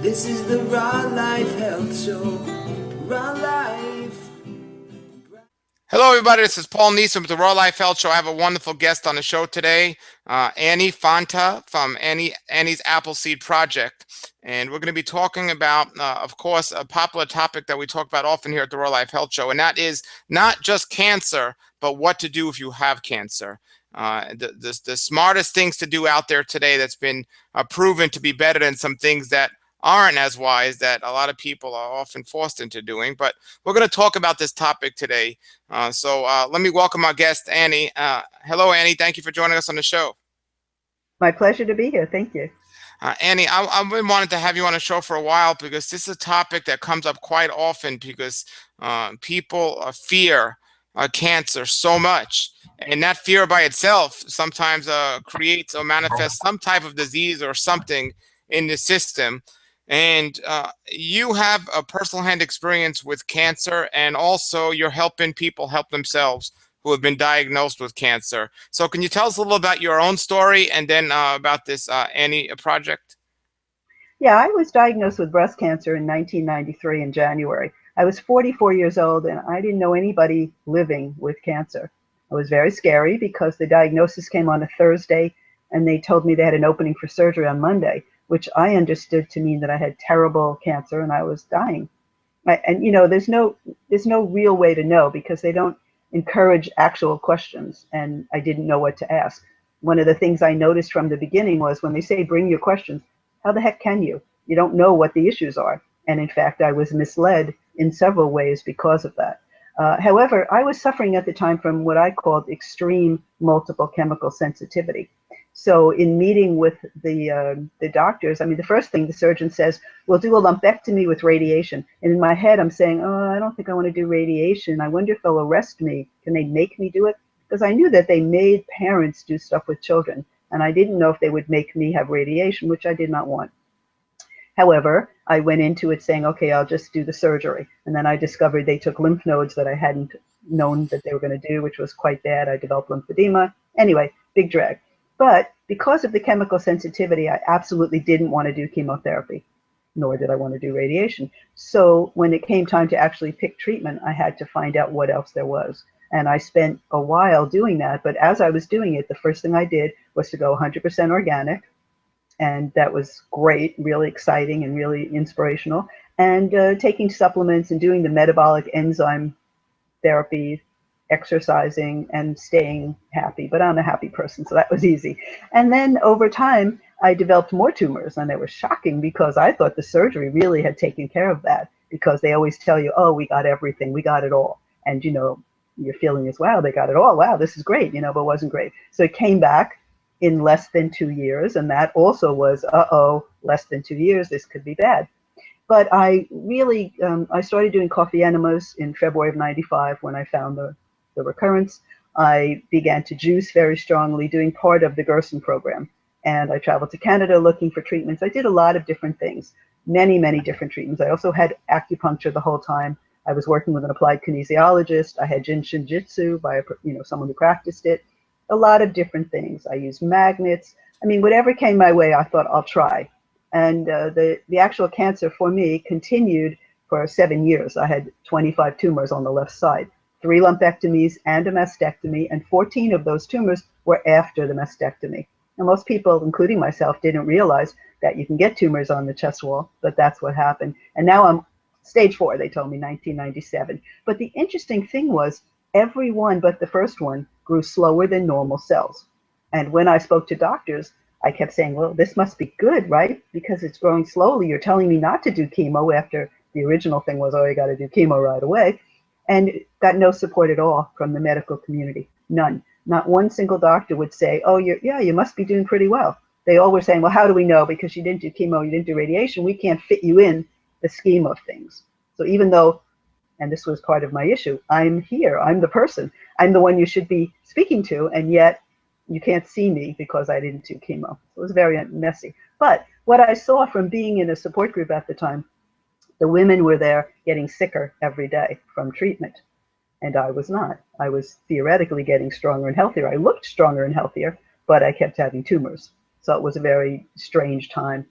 This is the Raw Life Health Show. Raw Life. Hello, everybody. This is Paul Neeson with the Raw Life Health Show. I have a wonderful guest on the show today, Annie Fanta from Annie's Appleseed Project. And we're going to be talking about, of course, a popular topic that we talk about often here at the Raw Life Health Show, and that is not just cancer, but what to do if you have cancer. The smartest things to do out there today that's been proven to be better than some things that aren't as wise that a lot of people are often forced into doing. But we're going to talk about this topic today. So let me welcome our guest, Annie. Hello, Annie. Thank you for joining us on the show. My pleasure to be here. Thank you. Annie, I've been wanting to have you on the show for a while because this is a topic that comes up quite often because people fear cancer so much. And that fear by itself sometimes creates or manifests some type of disease or something in the system. And you have a personal hand experience with cancer, and also you're helping people help themselves who have been diagnosed with cancer. So can you tell us a little about your own story and then about this Annie project? Yeah, I was diagnosed with breast cancer in 1993 in January. I was 44 years old and I didn't know anybody living with cancer. It was very scary because the diagnosis came on a Thursday and they told me they had an opening for surgery on Monday, which I understood to mean that I had terrible cancer and I was dying. And there's no real way to know because they don't encourage actual questions, and I didn't know what to ask. One of the things I noticed from the beginning was when they say bring your questions, how the heck can you? You don't know what the issues are. And in fact, I was misled in several ways because of that. However, I was suffering at the time from what I called extreme multiple chemical sensitivity. So in meeting with the doctors, I mean, the first thing the surgeon says, we'll do a lumpectomy with radiation. And in my head, I'm saying, oh, I don't think I want to do radiation. I wonder if they'll arrest me. Can they make me do it? Because I knew that they made parents do stuff with children. And I didn't know if they would make me have radiation, which I did not want. However, I went into it saying, okay, I'll just do the surgery. And then I discovered they took lymph nodes that I hadn't known that they were going to do, which was quite bad. I developed lymphedema. Anyway, big drag. But because of the chemical sensitivity, I absolutely didn't want to do chemotherapy, nor did I want to do radiation. So when it came time to actually pick treatment, I had to find out what else there was. And I spent a while doing that. But as I was doing it, the first thing I did was to go 100% organic. And that was great, really exciting and really inspirational. And taking supplements and doing the metabolic enzyme therapy, exercising and staying happy, but I'm a happy person, so that was easy. And then over time, I developed more tumors, and they were shocking because I thought the surgery really had taken care of that, because they always tell you, oh, we got everything, we got it all. And, your feeling is, wow, they got it all. Wow, this is great, but it wasn't great. So it came back in less than 2 years, and that also was, less than 2 years, this could be bad. But I really, I started doing coffee enemas in February of 95 when I found the recurrence. I began to juice very strongly, doing part of the Gerson program. And I traveled to Canada looking for treatments. I did a lot of different things, many, many different treatments. I also had acupuncture the whole time. I was working with an applied kinesiologist. I had Jin Shin Jitsu by someone who practiced it. A lot of different things. I used magnets. I mean, whatever came my way, I thought I'll try. And the actual cancer for me continued for 7 years. I had 25 tumors on the left side, 3 lumpectomies and a mastectomy, and 14 of those tumors were after the mastectomy. And most people, including myself, didn't realize that you can get tumors on the chest wall, but that's what happened. And now I'm stage 4, they told me, 1997. But the interesting thing was every one but the first one grew slower than normal cells. And when I spoke to doctors, I kept saying, well, this must be good, right? Because it's growing slowly. You're telling me not to do chemo after the original thing was, oh, you got to do chemo right away. And got no support at all from the medical community. None. Not one single doctor would say, oh, you must be doing pretty well. They all were saying, well, how do we know? Because you didn't do chemo, you didn't do radiation, we can't fit you in the scheme of things. So even though, and this was part of my issue, I'm here, I'm the person, I'm the one you should be speaking to, and yet you can't see me because I didn't do chemo. It was very messy. But what I saw from being in a support group at the time, the women were there getting sicker every day from treatment. And I was not. I was theoretically getting stronger and healthier. I looked stronger and healthier, but I kept having tumors. So it was a very strange time.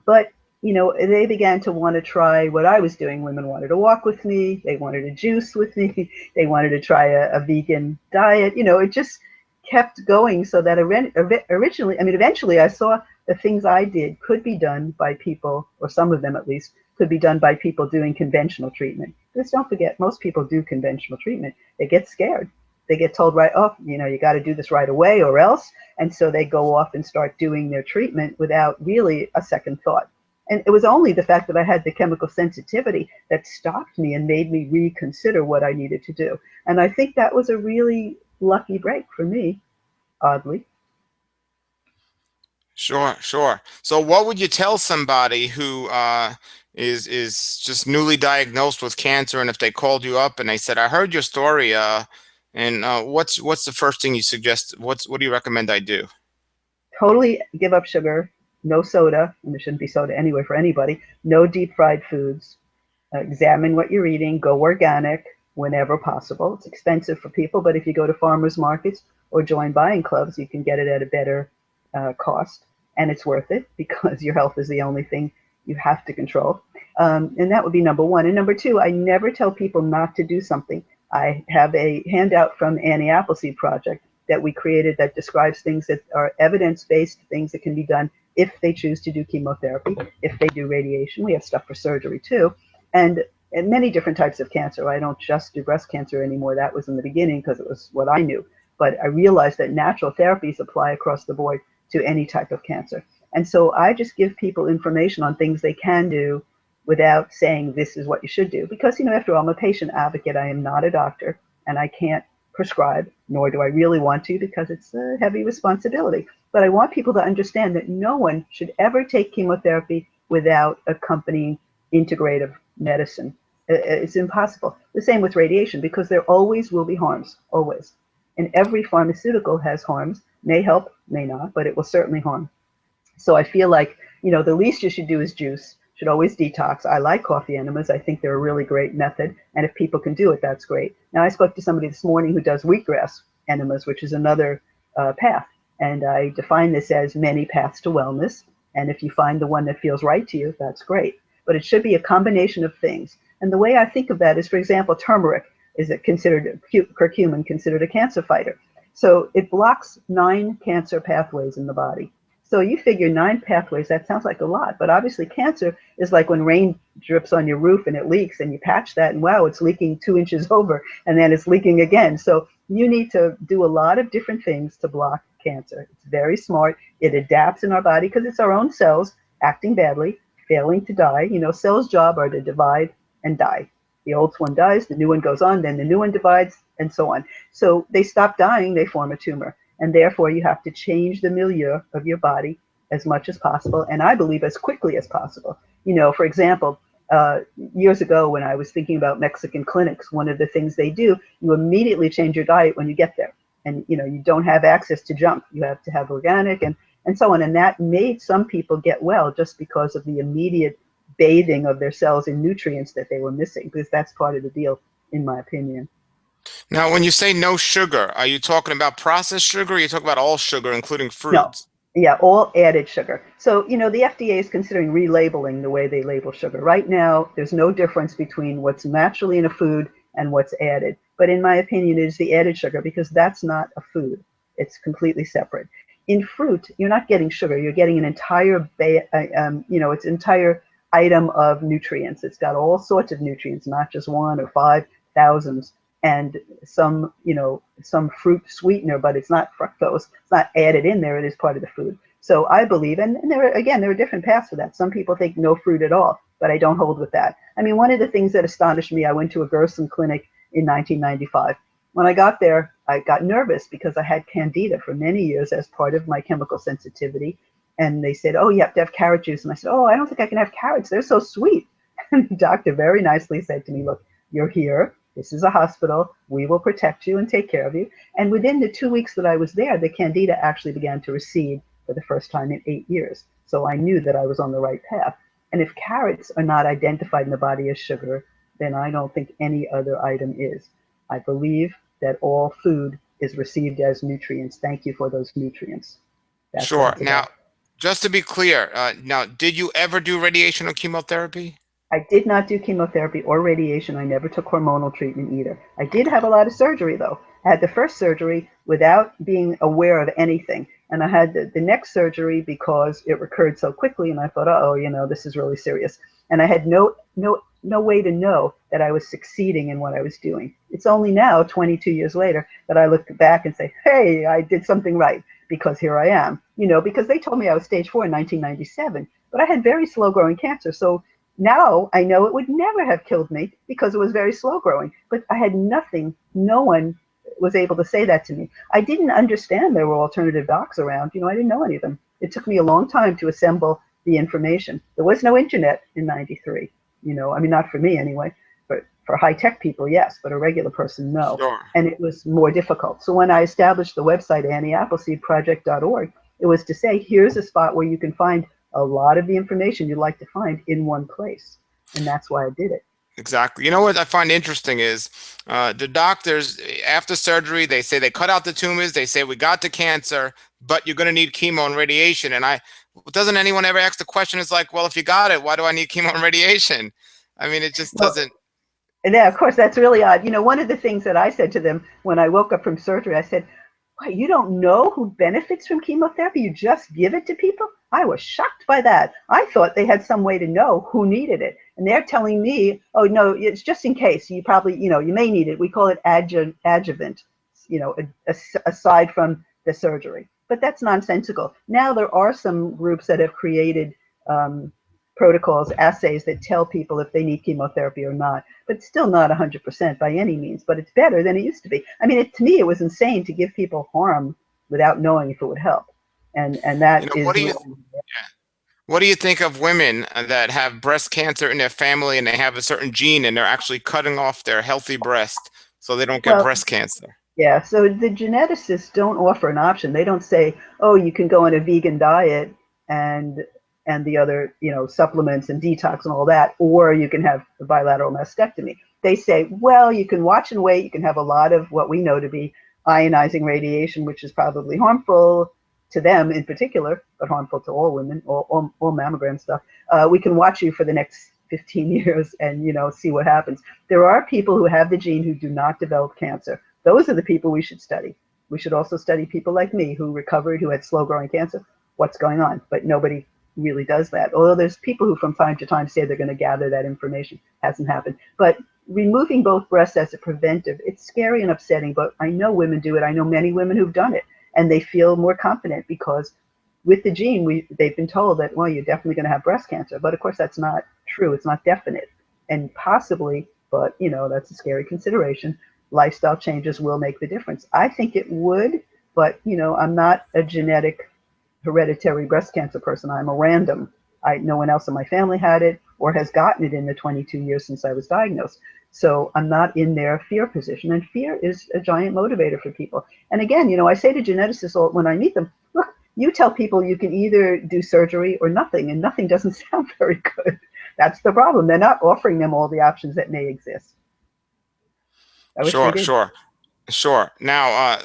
But they began to want to try what I was doing. Women wanted to walk with me. They wanted to juice with me. They wanted to try a vegan diet. It just kept going so that eventually I saw the things I did could be done by people, or some of them at least, could be done by people doing conventional treatment. Because don't forget, most people do conventional treatment. They get scared. They get told right, oh, you got to do this right away or else. And so they go off and start doing their treatment without really a second thought. And it was only the fact that I had the chemical sensitivity that stopped me and made me reconsider what I needed to do. And I think that was a really lucky break for me, oddly. Sure, sure. So what would you tell somebody who is just newly diagnosed with cancer, and if they called you up and they said, "I heard your story," and what's the first thing you suggest? What do you recommend I do? Totally give up sugar, no soda, and there shouldn't be soda anyway for anybody, no deep fried foods, examine what you're eating, go organic whenever possible. It's expensive for people, but if you go to farmers markets or join buying clubs, you can get it at a better cost, and it's worth it because your health is the only thing you have to control. And that would be number one. And number two, I never tell people not to do something. I have a handout from Annie Appleseed Project that we created that describes things that are evidence-based, things that can be done if they choose to do chemotherapy, if they do radiation. We have stuff for surgery too, and many different types of cancer. I don't just do breast cancer anymore. That was in the beginning because it was what I knew. But I realized that natural therapies apply across the board to any type of cancer. And so I just give people information on things they can do without saying this is what you should do. Because, after all, I'm a patient advocate. I am not a doctor, and I can't prescribe, nor do I really want to because it's a heavy responsibility. But I want people to understand that no one should ever take chemotherapy without accompanying integrative medicine. It's impossible. The same with radiation because there always will be harms, always. And every pharmaceutical has harms, may help, may not, but it will certainly harm. So I feel like, the least you should do is juice, should always detox. I like coffee enemas. I think they're a really great method. And if people can do it, that's great. Now, I spoke to somebody this morning who does wheatgrass enemas, which is another path. And I define this as many paths to wellness. And if you find the one that feels right to you, that's great. But it should be a combination of things. And the way I think of that is, for example, turmeric is it considered curcumin, considered a cancer fighter. So it blocks 9 cancer pathways in the body. So you figure 9 pathways, that sounds like a lot, but obviously cancer is like when rain drips on your roof and it leaks and you patch that and wow, it's leaking 2 inches over and then it's leaking again. So you need to do a lot of different things to block cancer. It's very smart. It adapts in our body because it's our own cells acting badly, failing to die. Cells' job are to divide and die. The old one dies, the new one goes on, then the new one divides, and so on. So they stop dying, they form a tumor. And therefore, you have to change the milieu of your body as much as possible, and I believe as quickly as possible. For example, years ago when I was thinking about Mexican clinics, one of the things they do, you immediately change your diet when you get there. And, you don't have access to junk. You have to have organic and so on. And that made some people get well just because of the immediate bathing of their cells in nutrients that they were missing, because that's part of the deal, in my opinion. Now, when you say no sugar, are you talking about processed sugar, or are you talking about all sugar, including No, fruits? yeah, all added sugar. So, the FDA is considering relabeling the way they label sugar. Right now, there's no difference between what's naturally in a food and what's added. But in my opinion, it is the added sugar because that's not a food. It's completely separate. In fruit, you're not getting sugar. You're getting an it's entire item of nutrients. It's got all sorts of nutrients, not just one or five, thousands, and some fruit sweetener, but it's not fructose. It's not added in there. It is part of the food. So I believe, and there are different paths for that. Some people think no fruit at all, but I don't hold with that. I mean, one of the things that astonished me, I went to a Gerson clinic in 1995. When I got there, I got nervous because I had candida for many years as part of my chemical sensitivity. And they said, oh, you have to have carrot juice. And I said, oh, I don't think I can have carrots. They're so sweet. And the doctor very nicely said to me, look, you're here. This is a hospital. We will protect you and take care of you. And within the 2 weeks that I was there, the candida actually began to recede for the first time in 8 years. So I knew that I was on the right path. And if carrots are not identified in the body as sugar, then I don't think any other item is. I believe that all food is received as nutrients. Thank you for those nutrients. That's what Sure. it's Now, about. just to be clear, now, did you ever do radiation or chemotherapy? I did not do chemotherapy or radiation. I never took hormonal treatment either. I did Okay. have a lot of surgery though. I had the first surgery without being aware of anything. And I had the next surgery because it recurred so quickly and I thought, oh, this is really serious. And I had no way to know that I was succeeding in what I was doing. It's only now, 22 years later, that I look back and say, hey, I did something right because here I am. Because they told me I was stage 4 in 1997, but I had very slow growing cancer. So now I know it would never have killed me because it was very slow growing, but I had nothing. No one was able to say that to me. I didn't understand there were alternative docs around. I didn't know any of them. It took me a long time to assemble the information. There was no internet in 93. I mean, not for me anyway, but for high tech people, yes, but a regular person, no. Sure. And it was more difficult. So when I established the website, annieappleseedproject.org, it was to say, here's a spot where you can find a lot of the information you'd like to find in one place. And that's why I did it. Exactly. You know what I find interesting is the doctors, after surgery, they say they cut out the tumors. They say we got the cancer, but you're going to need chemo and radiation. And doesn't anyone ever ask the question? It's like, well, if you got it, why do I need chemo and radiation? I mean, it just Well, doesn't. yeah, of course, that's really odd. One of the things that I said to them when I woke up from surgery, I said, "What, you don't know who benefits from chemotherapy? You just give it to people?" I was shocked by that. I thought they had some way to know who needed it. And they're telling me, oh, no, it's just in case. You probably, you may need it. We call it adjuvant, aside from the surgery. But that's nonsensical. Now there are some groups that have created um, protocols, assays that tell people if they need chemotherapy or not, but still not 100% by any means. But it's better than it used to be. I mean, to me, it was insane to give people harm without knowing if it would help, and that What is do you really. what do you think of women that have breast cancer in their family and they have a certain gene and they're actually cutting off their healthy breast so they don't get Well, breast cancer? yeah. So the geneticists don't offer an option. They don't say, "Oh, you can go on a vegan diet and the other, supplements and detox and all that, or you can have a bilateral mastectomy." They say, "Well, you can watch and wait. You can have a lot of what we know to be ionizing radiation, which is probably harmful to them in particular, but harmful to all women, all mammogram stuff. We can watch you for the next 15 years and see what happens." There are people who have the gene who do not develop cancer. Those are the people we should study. We should also study people like me who recovered, who had slow growing cancer. What's going on? But nobody really does that. Although there's people who from time to time say they're going to gather that information. Hasn't happened. But removing both breasts as a preventive, it's scary and upsetting, but I know women do it. I know many women who've done it and they feel more confident because with the gene, they've been told that, well, you're definitely going to have breast cancer. But of course, that's not true. It's not definite. And possibly, but that's a scary consideration. Lifestyle changes will make the difference. I think it would, but I'm not a genetic hereditary breast cancer person. I'm a random. No one else in my family had it or has gotten it in the 22 years since I was diagnosed. So I'm not in their fear position. And fear is a giant motivator for people. And again, I say to geneticists when I meet them, look, you tell people you can either do surgery or nothing, and nothing doesn't sound very good. That's the problem. They're not offering them all the options that may exist. I wish they Sure, did. sure. Sure. Now,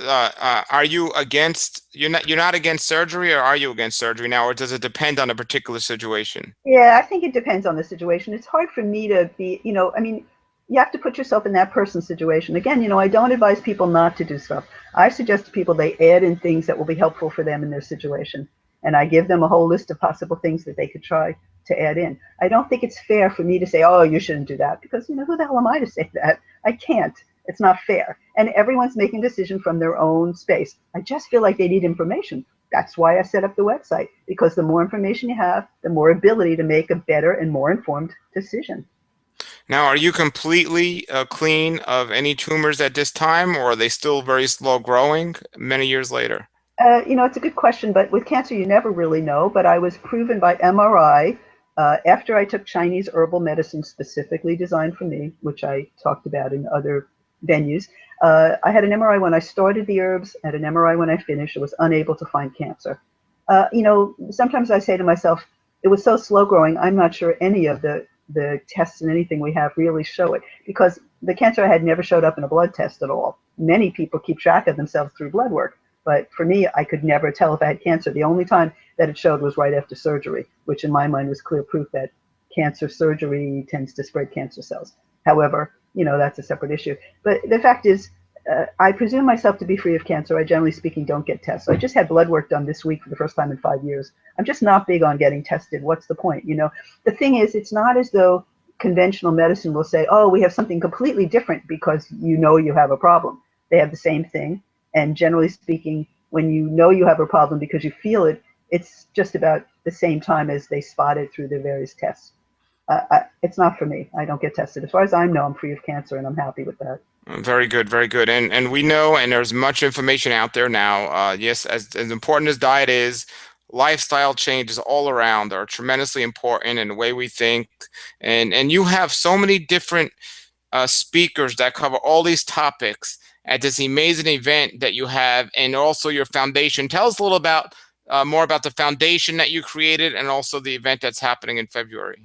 are you against, you're not against surgery, or are you against surgery now, or does it depend on a particular situation? Yeah, I think it depends on the situation. It's hard for me to be, I mean, you have to put yourself in that person's situation. Again, I don't advise people not to do stuff. I suggest to people they add in things that will be helpful for them in their situation. And I give them a whole list of possible things that they could try to add in. I don't think it's fair for me to say, oh, you shouldn't do that, because, who the hell am I to say that? I can't. It's not fair. And everyone's making a decision from their own space. I just feel like they need information. That's why I set up the website, because the more information you have, the more ability to make a better and more informed decision. Now, are you completely clean of any tumors at this time, or are they still very slow growing many years later? It's a good question, but with cancer, you never really know. But I was proven by MRI after I took Chinese herbal medicine specifically designed for me, which I talked about in other venues. I had an MRI when I started the herbs, and an MRI when I finished. I was unable to find cancer. Sometimes I say to myself, it was so slow growing, I'm not sure any of the tests and anything we have really show it, because the cancer I had never showed up in a blood test at all. Many people keep track of themselves through blood work. But for me, I could never tell if I had cancer. The only time that it showed was right after surgery, which in my mind was clear proof that cancer surgery tends to spread cancer cells. However, that's a separate issue. But the fact is, I presume myself to be free of cancer. I generally speaking don't get tests. So I just had blood work done this week for the first time in 5 years. I'm just not big on getting tested. What's the point? The thing is, it's not as though conventional medicine will say, oh, we have something completely different because you have a problem. They have the same thing. And generally speaking, when you have a problem because you feel it, it's just about the same time as they spot it through their various tests. It's not for me. I don't get tested. As far as I know, I'm free of cancer, and I'm happy with that. Very good, very good. And we know, and there's much information out there now. Yes, as important as diet is, lifestyle changes all around are tremendously important in the way we think. And you have so many different speakers that cover all these topics at this amazing event that you have, and also your foundation. Tell us a little about more about the foundation that you created, and also the event that's happening in February.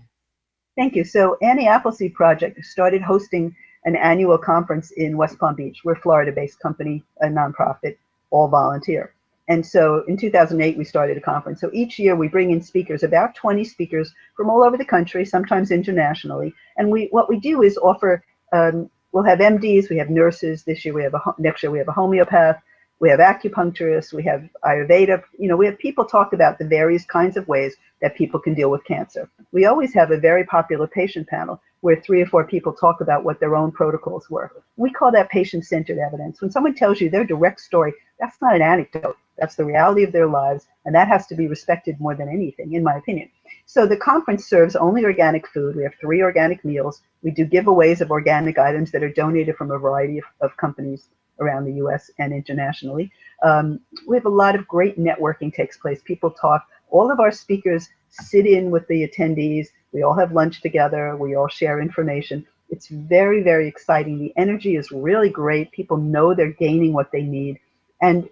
Thank you. So Annie Appleseed Project started hosting an annual conference in West Palm Beach. We're a Florida-based company, a nonprofit, all volunteer. And so in 2008, we started a conference. So each year we bring in speakers, about 20 speakers from all over the country, sometimes internationally. And what we do is offer, we'll have MDs, we have nurses. Next year we have a homeopath, we have acupuncturists, we have Ayurveda. We have people talk about the various kinds of ways that people can deal with cancer. We always have a very popular patient panel where 3 or 4 people talk about what their own protocols were. We call that patient-centered evidence. When someone tells you their direct story, that's not an anecdote. That's the reality of their lives, and that has to be respected more than anything, in my opinion. So the conference serves only organic food. We have 3 organic meals. We do giveaways of organic items that are donated from a variety of companies around the U.S. and internationally. We have a lot of great networking takes place. People talk. All of our speakers sit in with the attendees. We all have lunch together. We all share information. It's very, very exciting. The energy is really great. People know they're gaining what they need. And,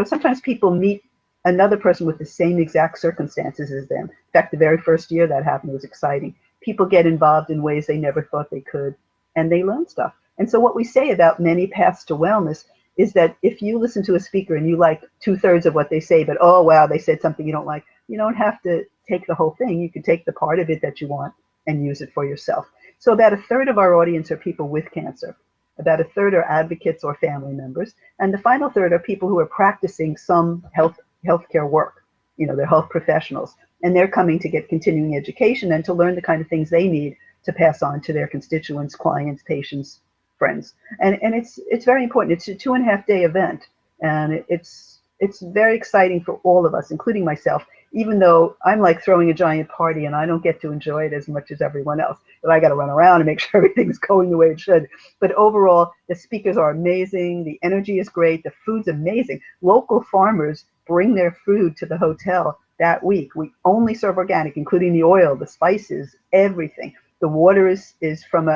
sometimes people meet another person with the same exact circumstances as them. In fact, the very first year that happened was exciting. People get involved in ways they never thought they could, and they learn stuff. And so what we say about many paths to wellness is that if you listen to a speaker and you like 2/3 of what they say, but, oh, wow, they said something you don't like, you don't have to take the whole thing. You can take the part of it that you want and use it for yourself. So about 1/3 of our audience are people with cancer. About 1/3 are advocates or family members. And the final third are people who are practicing some healthcare work. They're health professionals. And they're coming to get continuing education and to learn the kind of things they need to pass on to their constituents, clients, patients, friends. And it's very important. It's a 2.5-day event. And it's very exciting for all of us, including myself, even though I'm like throwing a giant party and I don't get to enjoy it as much as everyone else. But I got to run around and make sure everything's going the way it should. But overall, the speakers are amazing. The energy is great. The food's amazing. Local farmers bring their food to the hotel that week. We only serve organic, including the oil, the spices, everything. The water is from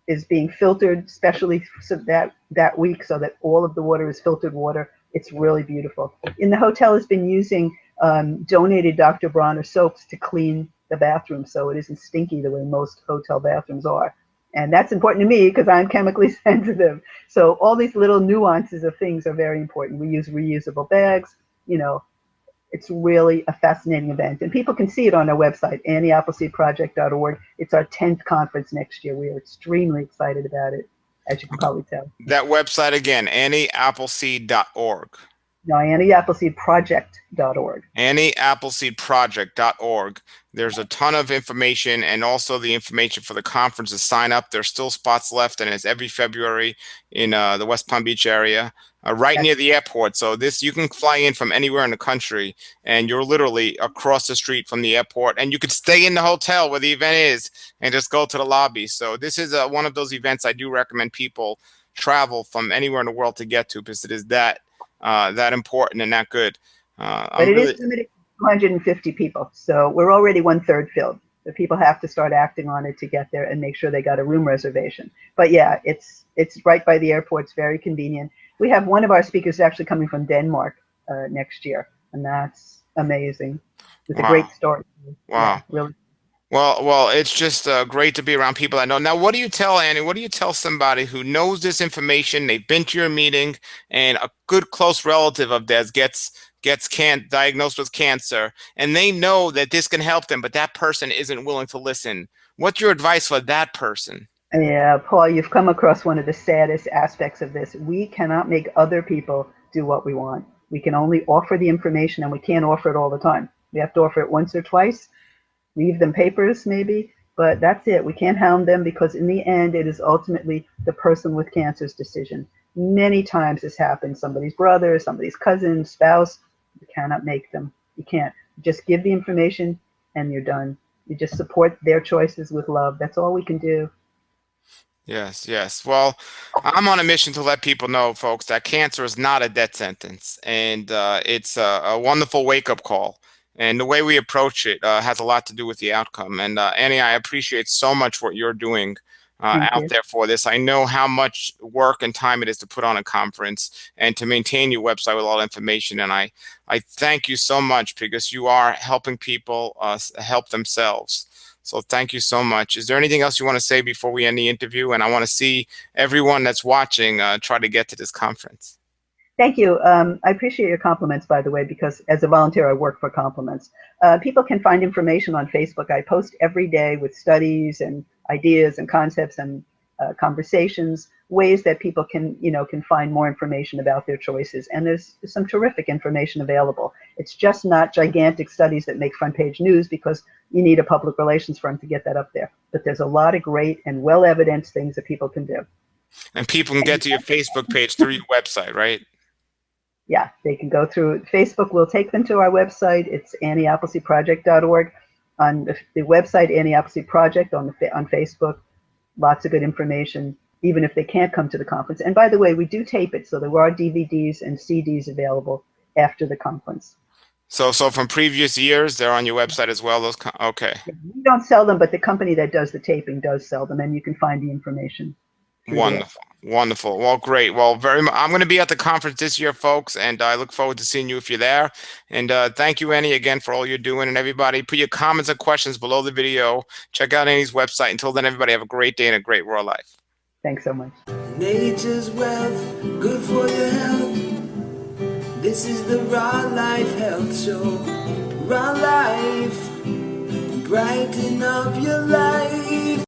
is being filtered specially so that week, so that all of the water is filtered water. It's really beautiful. And the hotel has been using donated Dr. Bronner soaps to clean the bathroom, so it isn't stinky the way most hotel bathrooms are. And that's important to me because I'm chemically sensitive. So all these little nuances of things are very important. We use reusable bags. It's really a fascinating event. And people can see it on our website, annieappleseedproject.org. It's our 10th conference next year. We are extremely excited about it, as you can probably tell. That website again, annieappleseed.org. No, annieappleseedproject.org. annieappleseedproject.org. There's a ton of information, and also the information for the conference to sign up. There's still spots left, and it's every February in the West Palm Beach area, right near the airport. So you can fly in from anywhere in the country, and you're literally across the street from the airport, and you could stay in the hotel where the event is and just go to the lobby. So this is one of those events I do recommend people travel from anywhere in the world to get to, because it is that important and that good. But it is limited to 250 people, so we're already 1/3 filled. The people have to start acting on it to get there and make sure they got a room reservation. But yeah, it's right by the airport. It's very convenient. We have one of our speakers actually coming from Denmark next year, and that's amazing. It's a great story. Wow. Yeah, really. Well, it's just great to be around people I know. Now, what do you tell Annie? What do you tell somebody who knows this information? They've been to your meeting, and a good close relative of theirs gets diagnosed with cancer, and they know that this can help them, but that person isn't willing to listen. What's your advice for that person? Yeah, Paul, you've come across one of the saddest aspects of this. We cannot make other people do what we want. We can only offer the information, and we can't offer it all the time. We have to offer it once or twice, leave them papers maybe, but that's it. We can't hound them because in the end, it is ultimately the person with cancer's decision. Many times this happens, somebody's brother, somebody's cousin, spouse. You cannot make them. You can't. Just give the information and you're done. You just support their choices with love. That's all we can do. Yes, yes. Well, I'm on a mission to let people know, folks, that cancer is not a death sentence, and it's a wonderful wake-up call. And the way we approach it has a lot to do with the outcome. And Annie, I appreciate so much what you're doing Thank out you. there for this. I know how much work and time it is to put on a conference and to maintain your website with all the information. And I thank you so much because you are helping people help themselves. So thank you so much. Is there anything else you want to say before we end the interview? And I want to see everyone that's watching try to get to this conference. Thank you. I appreciate your compliments, by the way, because as a volunteer, I work for compliments. People can find information on Facebook. I post every day with studies and ideas and concepts and conversations, ways that people can find more information about their choices. And there's some terrific information available. It's just not gigantic studies that make front page news because you need a public relations firm to get that up there. But there's a lot of great and well-evidenced things that people can do. And people can get to your Facebook page through your website, right? Yeah, they can go through Facebook. Will take them to our website. It's annieappleseedproject.org. On the website, Annie Appleseed Project on Facebook. Lots of good information, even if they can't come to the conference. And by the way, we do tape it, so there are DVDs and CDs available after the conference. So from previous years, they're on your website as well. Okay. We don't sell them, but the company that does the taping does sell them, and you can find the information through the website. Wonderful. Wonderful. Well, great. Well, very much. I'm going to be at the conference this year, folks, and I look forward to seeing you if you're there. And thank you, Annie, again for all you're doing. And everybody, put your comments and questions below the video. Check out Annie's website. Until then, everybody, have a great day and a great raw life. Thanks so much. Nature's wealth, good for your health. This is the Raw Life Health Show. Raw Life, brighten up your life.